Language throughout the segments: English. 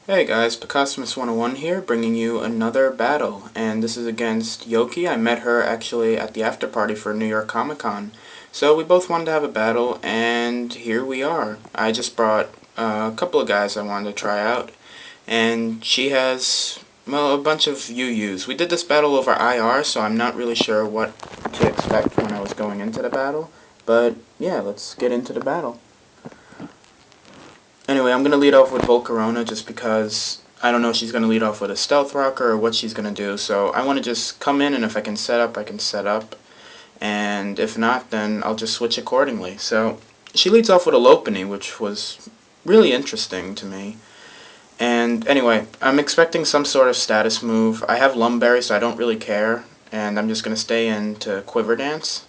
Hey guys, Pacostames101 here, bringing you another battle, and this is against Yoki. I met her actually at the after party for New York ComicCon, so we both wanted to have a battle, and here we are. I just brought a couple of guys I wanted to try out, and she has, well, a bunch of UUs. We did this battle over IR, so I'm not really sure what to expect when I was going into the battle, but yeah, let's get into the battle. Anyway, I'm going to lead off with Volcarona just because I don't know if she's going to lead off with a Stealth Rocker or what she's going to do. So I want to just come in, and if I can set up, I can set up. And if not, then I'll just switch accordingly. So she leads off with a Lopunny, which was really interesting to me. And anyway, I'm expecting some sort of status move. I have Lumberry, so I don't really care. And I'm just going to stay into Quiver Dance.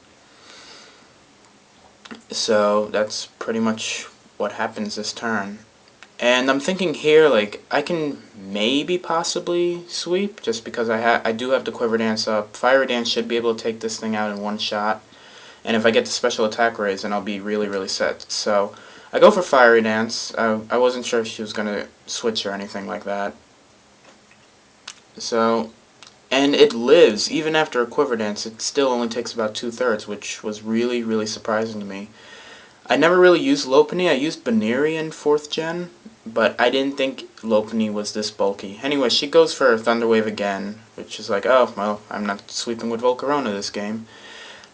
So that's pretty much what happens this turn. And I'm thinking here, like, I can maybe possibly sweep, just because I do have the Quiver Dance up. Fiery Dance should be able to take this thing out in one shot. And if I get the special attack raise, then I'll be really, really set. So I go for Fiery Dance. I wasn't sure if she was going to switch or anything like that. So, and it lives. Even after a Quiver Dance, it still only takes about 2/3, which was really, really surprising to me. I never really used Lopunny. I used Baneri in 4th gen, but I didn't think Lopunny was this bulky. Anyway, she goes for Thunder Wave again, which is like, oh, well, I'm not sweeping with Volcarona this game.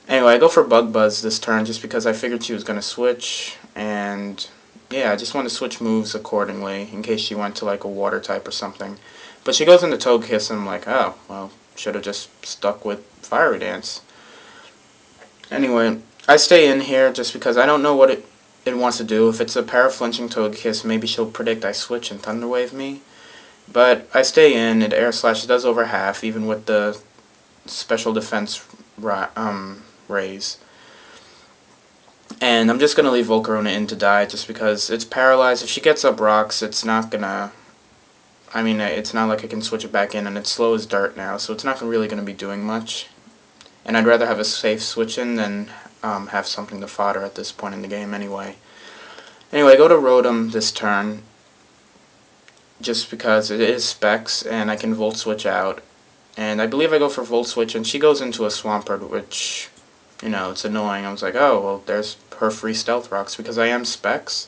Anyway, I go for Bug Buzz this turn just because I figured she was going to switch, and yeah, I just wanted to switch moves accordingly in case she went to like a Water type or something. But she goes into Togekiss, and I'm like, oh, well, should have just stuck with Fiery Dance. Anyway, I stay in here just because I don't know what it wants to do. If it's a para-flinching Togekiss, maybe she'll predict I switch and Thunder Wave me. But I stay in, it Air Slash does over half, even with the special defense raise. And I'm just going to leave Volcarona in to die just because it's paralyzed. If she gets up rocks, it's not going to... I mean, it's not like I can switch it back in, and it's slow as dirt now, so it's not really going to be doing much. And I'd rather have a safe switch in than have something to fodder at this point in the game anyway. Anyway, I go to Rotom this turn, just because it is Specs, and I can Volt Switch out. And I believe I go for Volt Switch, and she goes into a Swampert, which, you know, it's annoying. I was like, oh, well, there's her free Stealth Rocks, because I am Specs.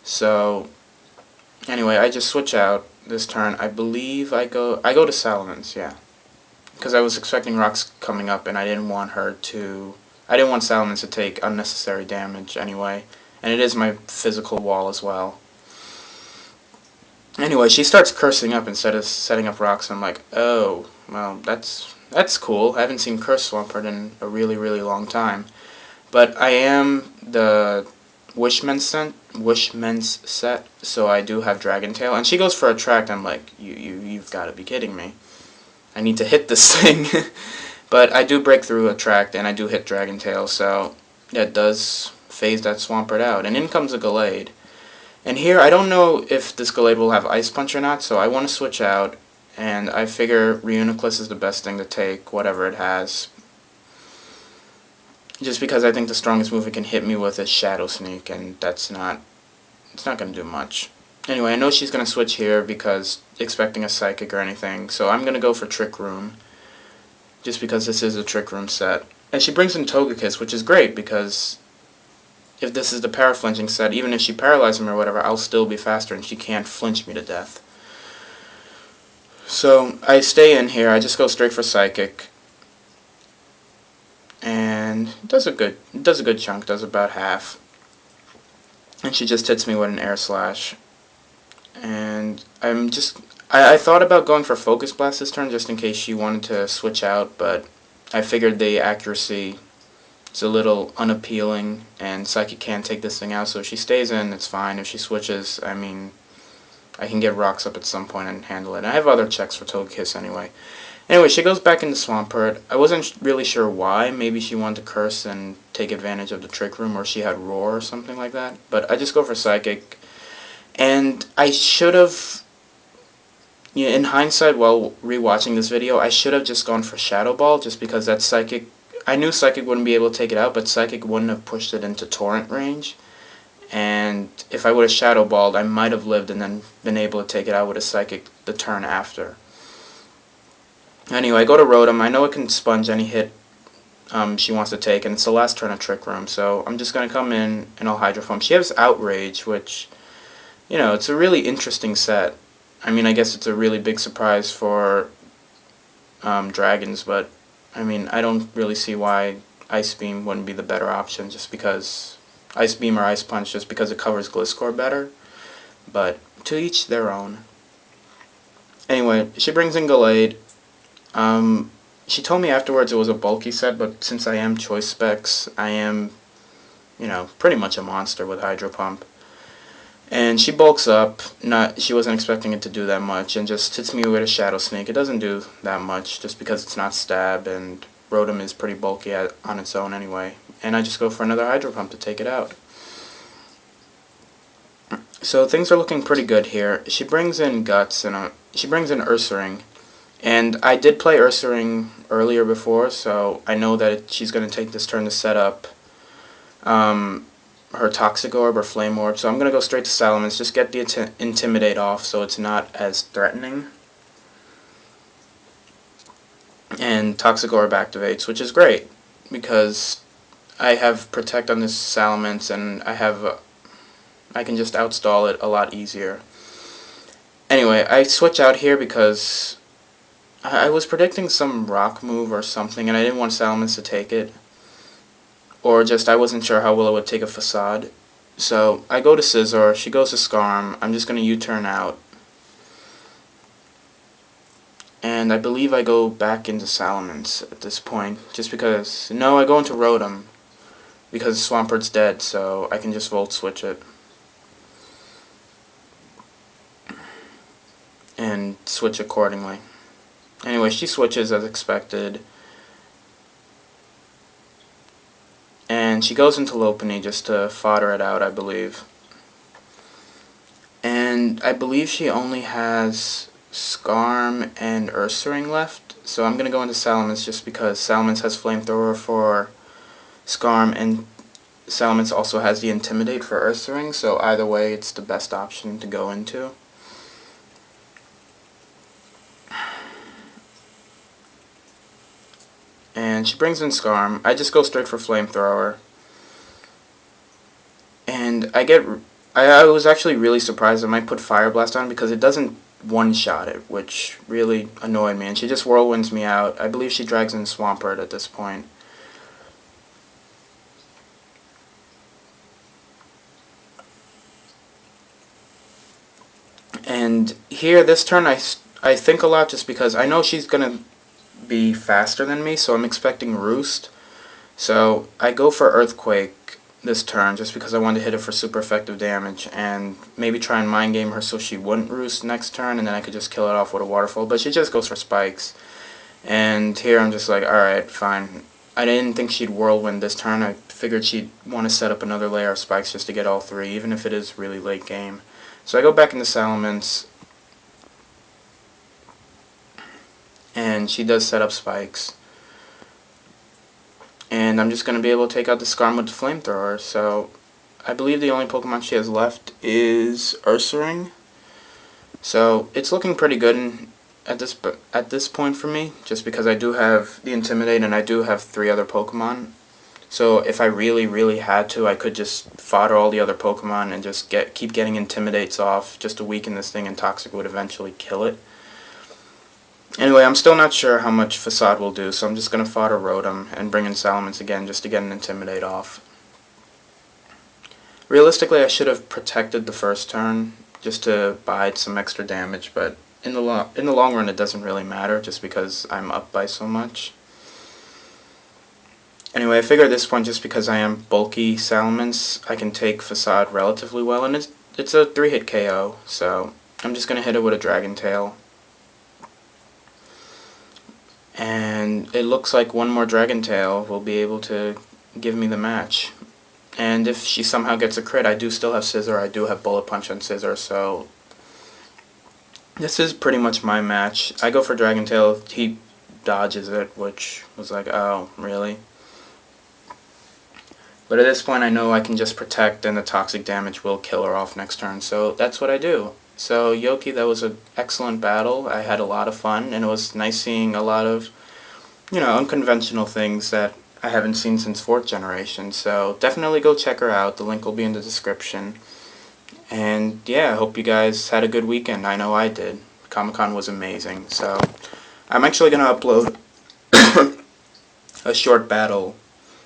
So, anyway, I just switch out this turn. I believe I go to Salamence, yeah. Because I was expecting rocks coming up, and I didn't want Salamence to take unnecessary damage anyway. And it is my physical wall as well. Anyway, she starts cursing up instead of setting up rocks, and I'm like, oh, well, that's cool. I haven't seen Curse Swampert in a really, really long time. But I am the Wishman's set, so I do have Dragon Tail. And she goes for Attract, I'm like, you've got to be kidding me. I need to hit this thing. But I do break through Attract, and I do hit Dragon Tail, so it does phase that Swampert out. And in comes a Gallade. And here, I don't know if this Gallade will have Ice Punch or not, so I want to switch out. And I figure Reuniclus is the best thing to take, whatever it has. Just because I think the strongest move it can hit me with is Shadow Sneak, and it's not going to do much. Anyway, I know she's going to switch here because expecting a Psychic or anything, so I'm going to go for Trick Room, just because this is a Trick Room set. And she brings in Togekiss, which is great, because if this is the para-flinching set, even if she paralyzes him or whatever, I'll still be faster, and she can't flinch me to death. So, I stay in here, I just go straight for Psychic, and it does a good chunk, does about half. And she just hits me with an Air Slash. And I thought about going for Focus Blast this turn just in case she wanted to switch out, but I figured the accuracy is a little unappealing, and Psychic can't take this thing out, so if she stays in, it's fine. If she switches, I mean, I can get rocks up at some point and handle it. And I have other checks for Togekiss anyway. Anyway, she goes back into Swampert. I wasn't really sure why. Maybe she wanted to curse and take advantage of the Trick Room, or she had Roar or something like that. But I just go for Psychic. And I should have, in hindsight, while rewatching this video, I should have just gone for Shadow Ball, just because that Psychic, I knew Psychic wouldn't be able to take it out, but Psychic wouldn't have pushed it into Torrent range. and if I would have Shadow Balled, I might have lived and then been able to take it out with a Psychic the turn after. Anyway, I go to Rotom. I know it can sponge any hit she wants to take, and it's the last turn of Trick Room, so I'm just going to come in and I'll Hydro Pump. She has Outrage, which, you know, it's a really interesting set. I mean, I guess it's a really big surprise for Dragons, but, I mean, I don't really see why Ice Beam wouldn't be the better option, just because Ice Beam or Ice Punch, just because it covers Gliscor better, but to each their own. Anyway, she brings in Gallade. She told me afterwards it was a bulky set, but since I am Choice Specs, I am, you know, pretty much a monster with Hydro Pump. And she bulks up, she wasn't expecting it to do that much, and just hits me with a Shadow Sneak. It doesn't do that much, just because it's not Stab, and Rotom is pretty bulky on its own anyway. And I just go for another Hydro Pump to take it out. So things are looking pretty good here. She brings in Guts, and she brings in Ursaring. And I did play Ursaring earlier before, so I know that she's going to take this turn to set up her Toxic Orb or Flame Orb. So I'm going to go straight to Salamence, just get the Intimidate off so it's not as threatening. And Toxic Orb activates, which is great, because I have Protect on this Salamence, and I can just outstall it a lot easier. Anyway, I switch out here because I was predicting some rock move or something, and I didn't want Salamence to take it. Or just I wasn't sure how well it would take a Facade. So I go to Scizor, she goes to Scarm, I'm just going to U-turn out. And I believe I go back into Salamence at this point, just because, no, I go into Rotom, because Swampert's dead, so I can just Volt Switch it. And switch accordingly. Anyway, she switches as expected. And she goes into Lopunny just to fodder it out, I believe. And I believe she only has Scarm and Ursaring left. So I'm going to go into Salamence just because Salamence has Flamethrower for Scarm, and Salamence also has the Intimidate for Ursaring. So either way, it's the best option to go into. And she brings in Scarm. I just go straight for Flamethrower. And I was actually really surprised I might put Fire Blast on because it doesn't one-shot it, which really annoyed me. And she just Whirlwinds me out. I believe she drags in Swampert at this point. And here, this turn, I think a lot just because I know she's going to be faster than me, so I'm expecting Roost. So I go for Earthquake this turn just because I wanted to hit it for super effective damage and maybe try and Mind Game her so she wouldn't Roost next turn, and then I could just kill it off with a Waterfall. But she just goes for Spikes. And here I'm just like, alright, fine. I didn't think she'd Whirlwind this turn. I figured she'd want to set up another layer of Spikes just to get all three, even if it is really late game. So I go back into Salamence, and she does set up Spikes. And I'm just going to be able to take out the Scarm with the Flamethrower. So I believe the only Pokemon she has left is Ursaring. So it's looking pretty good at this point for me, just because I do have the Intimidate and I do have 3 other Pokemon. So if I really, really had to, I could just fodder all the other Pokemon and just keep getting Intimidates off just to weaken this thing, and Toxic would eventually kill it. Anyway, I'm still not sure how much Facade will do, so I'm just going to fodder Rotom and bring in Salamence again just to get an Intimidate off. Realistically, I should have protected the first turn just to bide some extra damage, but in the long run it doesn't really matter just because I'm up by so much. Anyway, I figure at this point, just because I am bulky Salamence, I can take Facade relatively well, and it's a 3-hit KO, so I'm just going to hit it with a Dragon Tail. And it looks like one more Dragon Tail will be able to give me the match. And if she somehow gets a crit, I do still have Scizor, I do have Bullet Punch on Scizor, so this is pretty much my match. I go for Dragon Tail, he dodges it, which was like, oh, really? But at this point I know I can just protect and the toxic damage will kill her off next turn, so that's what I do. So Yoki, that was an excellent battle. I had a lot of fun, and it was nice seeing a lot of, unconventional things that I haven't seen since 4th generation. So definitely go check her out. The link will be in the description. And yeah, I hope you guys had a good weekend. I know I did. Comic-Con was amazing. So I'm actually going to upload a short battle.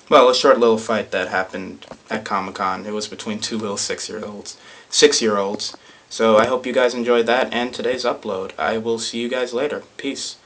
Well, a short little fight that happened at Comic-Con. It was between two little 6-year-olds. 6-year-olds. So I hope you guys enjoyed that and today's upload. I will see you guys later. Peace.